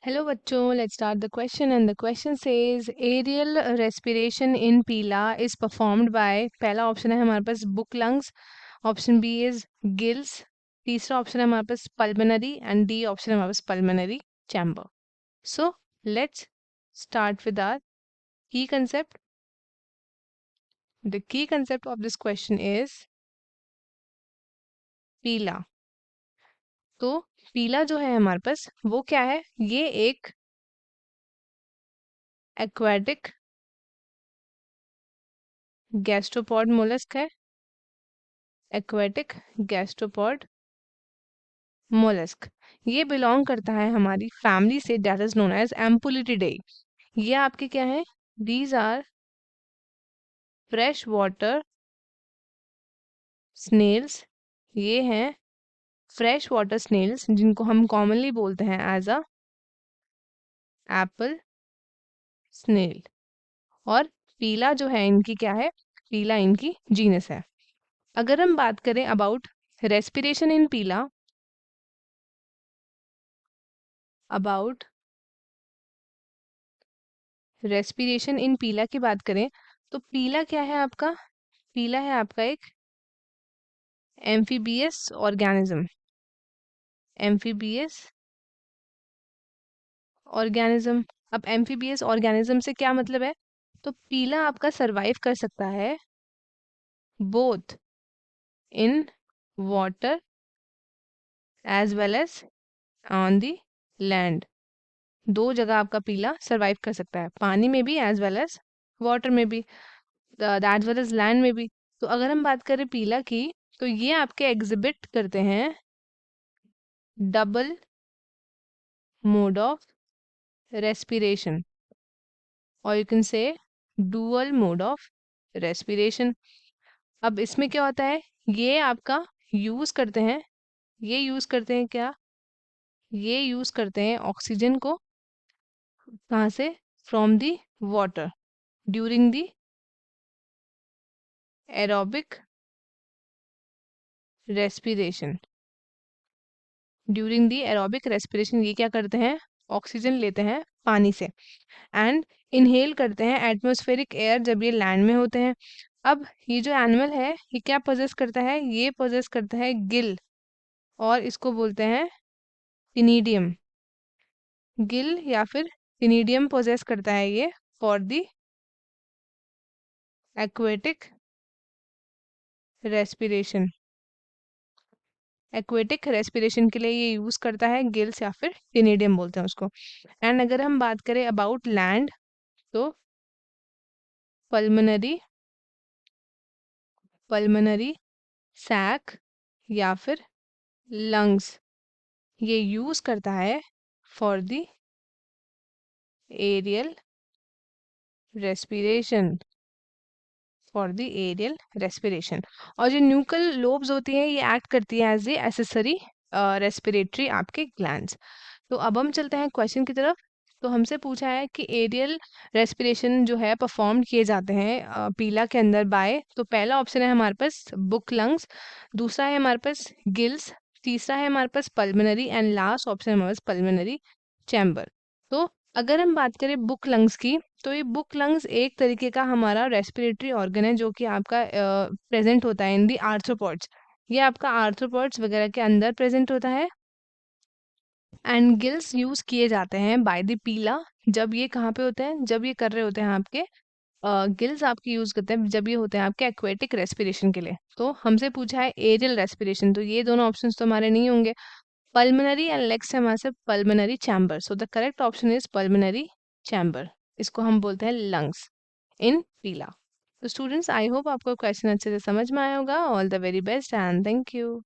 Hello बच्चों, let's start the question and the question says aerial respiration in Pila is performed by. पहला option है हमारे पास book lungs, option B is gills, तीसरा option है हमारे पास पल्मोनरी एंड डी ऑप्शन है हमारे पास pulmonary chamber. So let's start with our key concept. The key concept of this question is पीला। तो पीला जो है हमारे पास वो क्या है? ये एक एक्वाटिक गैस्ट्रोपॉड मोलस्क है। एक्वाटिक गैस्ट्रोपॉड मोलस्क ये बिलोंग करता है हमारी फैमिली से that is known as Ampullariidae. ये आपके क्या है? These are fresh water snails. ये हैं फ्रेश वाटर स्नेल्स जिनको हम कॉमनली बोलते हैं एज अ एप्पल स्नेल। और पीला जो है इनकी क्या है? पीला इनकी जीनस है। अगर हम बात करें अबाउट रेस्पिरेशन इन पीला, अबाउट रेस्पिरेशन इन पीला की बात करें तो पीला क्या है आपका? पीला है आपका एक एम्फीबियस ऑर्गेनिज्म। Amphibious organism. अब एम्फीबियस ऑर्गेनिज्म से क्या मतलब है? तो पीला आपका सरवाइव कर सकता है both in water as well as on the land. दो जगह आपका पीला सरवाइव कर सकता है, पानी में भी एज वेल एज वाटर में भी, एज वेल एज लैंड में भी। तो अगर हम बात करें पीला की तो ये आपके एग्जिबिट करते हैं डबल मोड ऑफ रेस्पिरेशन, और you can say dual mode of respiration. अब इसमें क्या होता है? ये आपका यूज करते हैं, ये यूज करते हैं क्या? ये यूज करते हैं ऑक्सीजन को कहाँ से? From the water during the aerobic respiration. During the aerobic respiration ये क्या करते हैं? ऑक्सीजन लेते हैं पानी से एंड इनहेल करते हैं एटमॉस्फेरिक एयर जब ये लैंड में होते हैं। अब ये जो एनिमल है ये क्या पोजेस करता है? ये पोजेस करता है गिल, और इसको बोलते हैं टिनिडियम। गिल या फिर टिनिडियम पोजेस करता है ये for the aquatic respiration. Aquatic respiration के लिए ये यूज करता है गिल्स या फिर टिनिडियम बोलते हैं उसको। एंड अगर हम बात करें अबाउट लैंड तो पल्मोनरी, पल्मोनरी सैक या फिर लंग्स ये यूज करता है for the aerial respiration, for the aerial respiration. और जो न्यूकल लोब्स होती हैं ये एक्ट करती है एज ए एसेसरी रेस्पिरेटरी आपके ग्लैंड्स। तो अब हम चलते हैं क्वेश्चन की तरफ। तो हमसे पूछा है कि एरियल रेस्पिरेशन जो है परफॉर्म किए जाते हैं पीला के अंदर बाय। तो पहला ऑप्शन है हमारे पास बुक लंग्स, दूसरा है हमारे पास गिल्स, तीसरा है हमारे पास पल्मोनरी एंड लास्ट ऑप्शन है हमारे पास पल्मोनरी चैम्बर। तो अगर हम बात करें बुक लंग्स की तो ये बुक लंग्स एक तरीके का हमारा रेस्पिरेटरी ऑर्गन है जो कि आपका प्रेजेंट होता है इन दी आर्थ्रोपॉड्स। ये आपका आर्थ्रोपॉड्स वगैरह के अंदर प्रेजेंट होता है। एंड गिल्स यूज किए जाते हैं बाय द पीला। जब ये कहाँ पे होते हैं? जब ये कर रहे होते हैं आपके गिल्स आपके यूज करते हैं जब ये होते हैं आपके एक्वेटिक रेस्पिरेशन के लिए। तो हमसे पूछा है एरियल रेस्पिरेशन, तो ये दोनों ऑप्शंस तो हमारे नहीं होंगे। पल्मोनरी एंड नेक्स्ट है हमारे से pulmonary chamber. So the correct option is pulmonary chamber. इसको हम बोलते हैं लंग्स इन पीला। तो स्टूडेंट्स आई होप आपको क्वेश्चन अच्छे से समझ में आया होगा। All the very best and thank you.